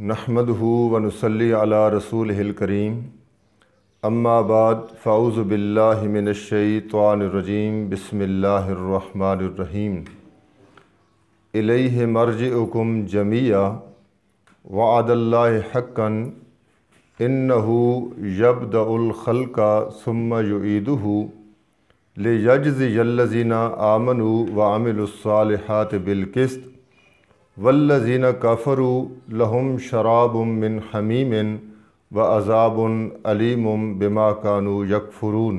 नहमदहु व नुसल्ली अला रसूलिहिल करीम अम्मा बाद फ़ाऊज़ु बिल्लाहि मिनश्शैतानिर्रजीम बिस्मिल्लाहिर्रहमानिर्रहीम इलैहि मर्जिउकुम जमीआ वअदल्लाहि हक़्क़न इन्नहु यब्दउल खल्क़ा सुम्मा युईदुहु लियजज़ियल्लज़ीना आमनु व अमिलुस्सालिहाति बिलक़िस्त वल्लज़ीना कफ़रू लहुम शराबुम मिन हमीमिन व अज़ाबुन अलीमुम बिमा कानू यकफ़ुरून।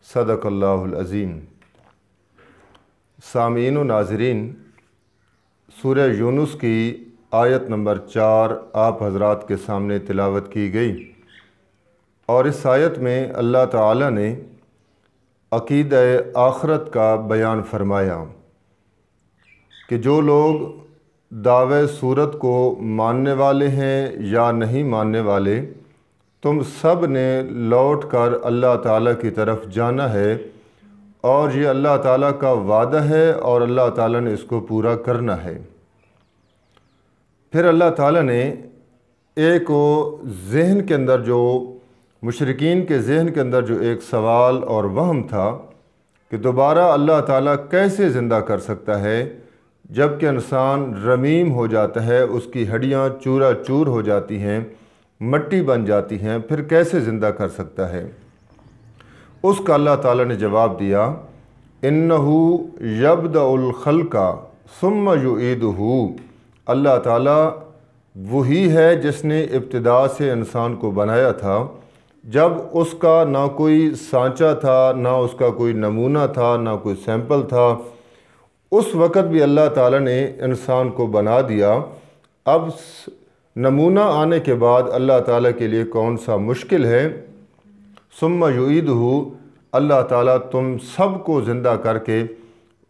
सदक़ल्लाहुल अज़ीम। सामीन व नाज़रीन, सूरह यूनुस की आयत नंबर 4 आप हज़रात के सामने तिलावत की गई और इस आयत में अल्लाह ताला ने अक़ीदा आखरत का बयान फरमाया कि जो लोग दावे सूरत को मानने वाले हैं या नहीं मानने वाले, तुम सब ने लौट कर अल्लाह ताला की तरफ जाना है और ये अल्लाह ताला का वादा है और अल्लाह ताला ने इसको पूरा करना है। फिर अल्लाह ताला ने एक ज़हन के अंदर जो मुशरिकीन के ज़हन के अंदर जो एक सवाल और वहम था कि दोबारा अल्लाह ताला कैसे ज़िंदा कर सकता है जबकि इंसान रमीम हो जाता है, उसकी हड्डियाँ चूरा चूर हो जाती हैं, मट्टी बन जाती हैं, फिर कैसे ज़िंदा कर सकता है। उसका अल्लाह ताला ने जवाब दिया, इन्नहु यब्दउल खल्क़ा सुम्मा युईदुहु। अल्लाह ताला वही है जिसने इब्तिदा से इंसान को बनाया था, जब उसका ना कोई सांचा था, ना उसका कोई नमूना था, ना कोई सैंपल था। उस वक़्त भी अल्लाह ताला ने इंसान को बना दिया। अब नमूना आने के बाद अल्लाह ताला के लिए कौन सा मुश्किल है। सुम्मा युईदुहु, अल्लाह ताला तुम सब को ज़िंदा करके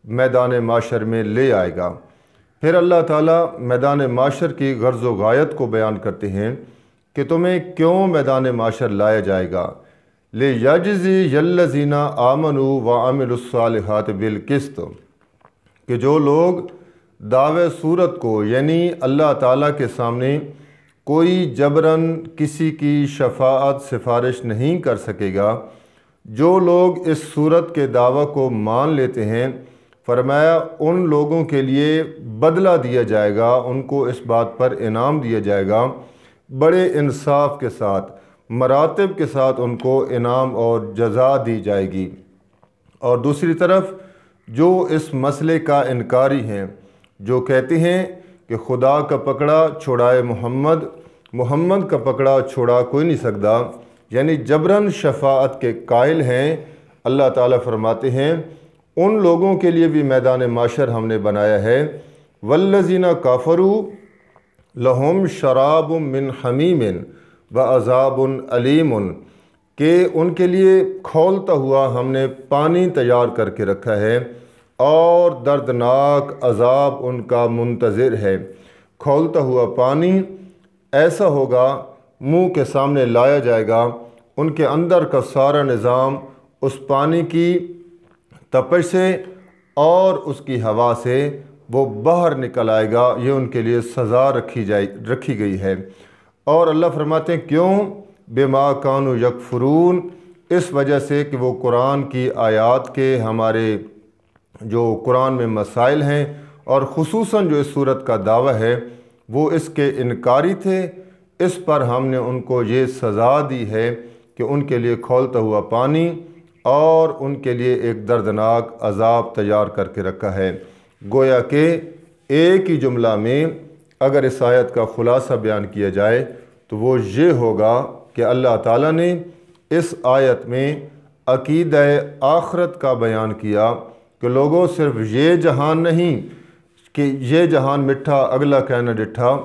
मैदान माशर में ले आएगा। फिर अल्लाह ताला मैदान माशर की गर्ज़ व गायत को बयान करते हैं कि तुम्हें क्यों मैदान माशर लाया जाएगा। ले यजज़ियल्लज़ीना आमनु व अमिलुस्सालिहाति बिलक़िस्त, कि जो लोग दावे सूरत को यानी अल्लाह ताला के सामने कोई जबरन किसी की शफाअत सिफारिश नहीं कर सकेगा, जो लोग इस सूरत के दावा को मान लेते हैं, फरमाया उन लोगों के लिए बदला दिया जाएगा, उनको इस बात पर इनाम दिया जाएगा, बड़े इंसाफ के साथ मरातब के साथ उनको इनाम और जज़ा दी जाएगी। और दूसरी तरफ जो इस मसले का इनकारी हैं, जो कहते हैं कि खुदा का पकड़ा छोड़ाए मोहम्मद, मोहम्मद का पकड़ा छोड़ा कोई नहीं सकता, यानी जबरन शफाअत के कायल हैं, अल्लाह ताला फरमाते हैं उन लोगों के लिए भी मैदान माशर हमने बनाया है। वल्लज़ीना काफ़रू लहुम शराबुम मिन हमीमिन व अज़ाबुन अलीमुन, कि उनके लिए खौलता हुआ हमने पानी तैयार करके रखा है और दर्दनाक अज़ाब उनका मुंतज़िर है। खौलता हुआ पानी ऐसा होगा, मुंह के सामने लाया जाएगा, उनके अंदर का सारा निज़ाम उस पानी की तपश से और उसकी हवा से वो बाहर निकल आएगा। ये उनके लिए सज़ा रखी गई है। और अल्लाह फरमाते हैं क्यों, बिमा कानू यकफ़ुरून, इस वजह से कि वो कुरान की आयत के, हमारे जो कुरान में मसाइल हैं और ख़ुसूसन जो इस सूरत का दावा है वो इसके इनकारी थे। इस पर हमने उनको ये सज़ा दी है कि उनके लिए खौलता हुआ पानी और उनके लिए एक दर्दनाक अज़ाब तैयार करके रखा है। गोया कि एक ही जुमला में अगर इस आयत का ख़ुलासा बयान किया जाए तो वो ये होगा कि अल्लाह ताला ने इस आयत में अक़ीदा आखरत का बयान किया कि लोगों सिर्फ ये जहान नहीं कि ये जहान मिठा अगला कहना डिठा,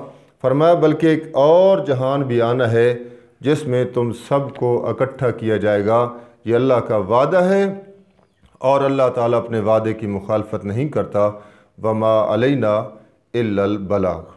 फरमाया बल्कि एक और जहान भी आना है जिसमें तुम सब को इकट्ठा किया जाएगा। ये अल्लाह का वादा है और अल्लाह ताला अपने वादे की मुखालफत नहीं करता। वमा अलैना इल्लल बलाग।